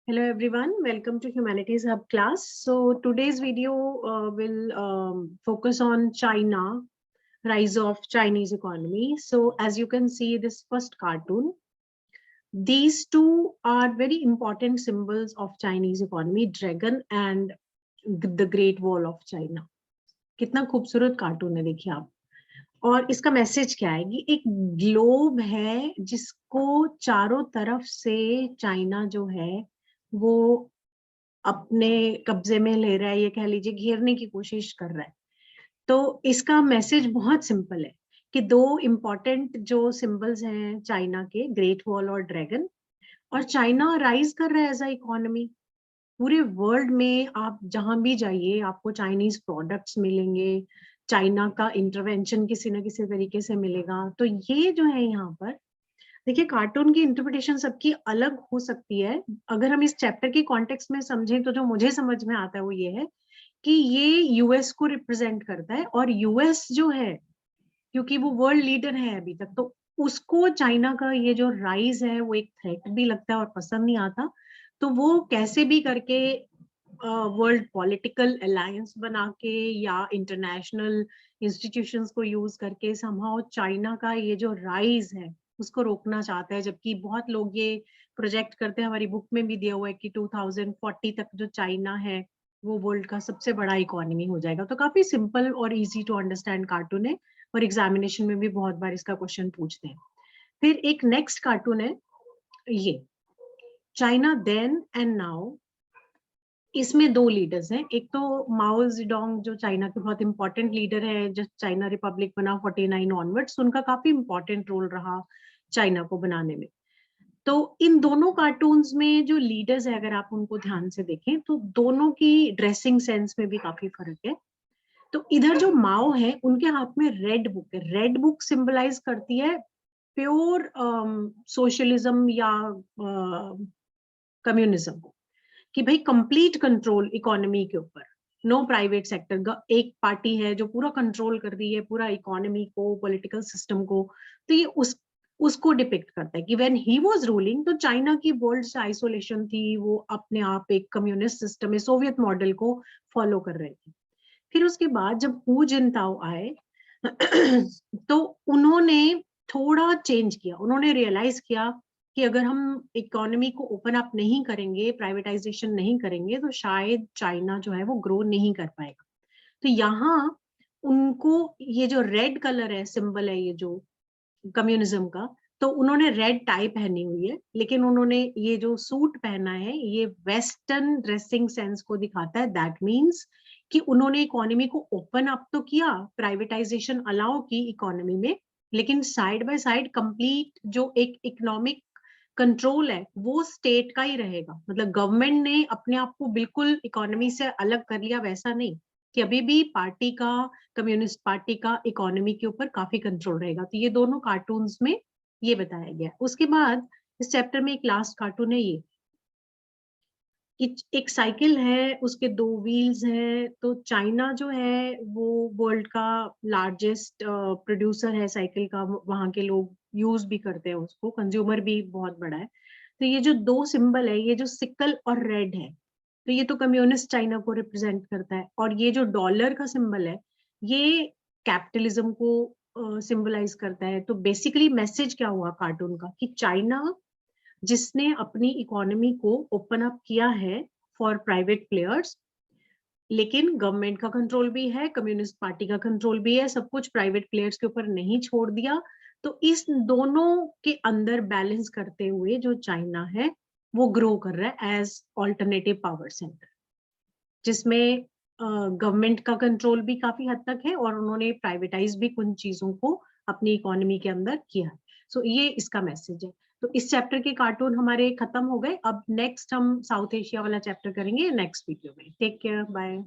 Hello everyone, welcome to Humanities Hub class. So today's video will focus on China, rise of Chinese economy. So as you can see this first cartoon, these two are very important symbols of Chinese economy, dragon and the Great Wall of China. कितना खूबसूरत cartoon है देखिए आप। और इसका message क्या है कि एक ग्लोब है जिसको चारों तरफ से चाइना जो है वो अपने कब्जे में ले रहा है, ये कह लीजिए घेरने की कोशिश कर रहा है। तो इसका मैसेज बहुत सिंपल है कि दो इम्पोर्टेंट जो सिंबल्स हैं चाइना के, ग्रेट वॉल और ड्रैगन, और चाइना राइज कर रहा है एज अ इकोनॉमी। पूरे वर्ल्ड में आप जहां भी जाइए आपको चाइनीज प्रोडक्ट्स मिलेंगे, चाइना का इंटरवेंशन किसी न किसी तरीके से मिलेगा। तो ये जो है यहाँ पर देखिए, कार्टून की इंटरप्रिटेशन सबकी अलग हो सकती है। अगर हम इस चैप्टर के कॉन्टेक्स्ट में समझें तो जो मुझे समझ में आता है वो ये है कि ये यूएस को रिप्रेजेंट करता है, और यूएस जो है क्योंकि वो वर्ल्ड लीडर है अभी तक, तो उसको चाइना का ये जो राइज है वो एक थ्रेट भी लगता है और पसंद नहीं आता। तो वो कैसे भी करके वर्ल्ड पॉलिटिकल अलायंस बना के या इंटरनेशनल इंस्टीट्यूशंस को यूज करके समहाउ चाइना का ये जो राइज है उसको रोकना चाहता है। जबकि बहुत लोग ये प्रोजेक्ट करते हैं, हमारी बुक में भी दिया हुआ है कि 2040 तक जो चाइना है वो वर्ल्ड का सबसे बड़ा इकोनॉमी हो जाएगा। तो काफी सिंपल और इजी टू अंडरस्टैंड कार्टून है, और एग्जामिनेशन में भी बहुत बार इसका क्वेश्चन पूछते हैं। फिर एक नेक्स्ट कार्टून है ये, चाइना देन एंड नाउ। इसमें दो लीडर्स हैं, एक तो माओ जेडोंग जो चाइना के बहुत इंपॉर्टेंट लीडर है, जब चाइना रिपब्लिक बना 49 ऑनवर्ड्स, उनका काफी इंपॉर्टेंट रोल रहा चाइना को बनाने में। तो इन दोनों कार्टून्स में जो लीडर्स है अगर आप उनको ध्यान से देखें तो दोनों की ड्रेसिंग सेंस में भी काफी फर्क है। तो इधर जो माओ है उनके हाथ में रेड बुक है। रेड बुक सिंबलाइज करती है प्योर सोशलिज्म या कम्युनिज्म को, कि भाई कंप्लीट कंट्रोल इकोनॉमी के ऊपर, नो प्राइवेट सेक्टर। एक पार्टी है जो पूरा कंट्रोल कर रही है पूरा इकोनॉमी को, पॉलिटिकल सिस्टम को। तो ये उसको डिपिक्ट करता है कि व्हेन ही वाज रूलिंग तो चाइना की वर्ल्ड से आइसोलेशन थी, वो अपने आप एक कम्युनिस्ट सिस्टम में सोवियत मॉडल को फॉलो कर रहे थे। फिर उसके बाद जब हु जिनताओ आए तो उन्होंने थोड़ा चेंज किया। उन्होंने रियलाइज किया कि अगर हम इकोनॉमी को ओपन अप नहीं करेंगे, प्राइवेटाइजेशन नहीं करेंगे, तो शायद चाइना जो है वो ग्रो नहीं कर पाएगा। तो यहाँ उनको ये जो रेड कलर है, सिंबल है ये जो कम्युनिज्म का, तो उन्होंने रेड टाई पहनी हुई है, लेकिन उन्होंने ये जो सूट पहना है ये वेस्टर्न ड्रेसिंग सेंस को दिखाता है। दैट मीन्स कि उन्होंने इकोनॉमी को ओपन अप तो किया, प्राइवेटाइजेशन अलाउ की इकोनॉमी में, लेकिन साइड बाय साइड कंप्लीट जो एक इकोनॉमिक कंट्रोल है वो स्टेट का ही रहेगा। मतलब गवर्नमेंट ने अपने आप को बिल्कुल इकोनॉमी से अलग कर लिया, वैसा नहीं, कि अभी भी पार्टी का, कम्युनिस्ट पार्टी का इकोनॉमी के ऊपर काफी कंट्रोल रहेगा। तो ये दोनों कार्टून्स में ये बताया गया। उसके बाद इस चैप्टर में एक लास्ट कार्टून है ये, एक साइकिल है, उसके दो व्हील्स हैं। तो चाइना जो है वो वर्ल्ड का लार्जेस्ट प्रोड्यूसर है साइकिल का, वहां के लोग यूज भी करते हैं उसको, कंज्यूमर भी बहुत बड़ा है। तो ये जो दो सिंबल है, ये जो सिकल और रेड है, तो ये तो कम्युनिस्ट चाइना को रिप्रेजेंट करता है, और ये जो डॉलर का सिंबल है ये कैपिटलिज्म को सिंबलाइज करता है। तो बेसिकली मैसेज क्या हुआ कार्टून का कि चाइना जिसने अपनी इकोनॉमी को ओपन अप किया है फॉर प्राइवेट प्लेयर्स, लेकिन गवर्नमेंट का कंट्रोल भी है, कम्युनिस्ट पार्टी का कंट्रोल भी है, सब कुछ प्राइवेट प्लेयर्स के ऊपर नहीं छोड़ दिया। तो इस दोनों के अंदर बैलेंस करते हुए जो चाइना है वो ग्रो कर रहा है एज ऑल्टरनेटिव पावर सेंटर, जिसमें गवर्नमेंट का कंट्रोल भी काफी हद तक है और उन्होंने प्राइवेटाइज भी कुछ चीजों को अपनी इकोनॉमी के अंदर किया है। सो ये इसका मैसेज है। तो इस चैप्टर के कार्टून हमारे खत्म हो गए। अब नेक्स्ट हम साउथ एशिया वाला चैप्टर करेंगे नेक्स्ट वीडियो में। Take care, bye.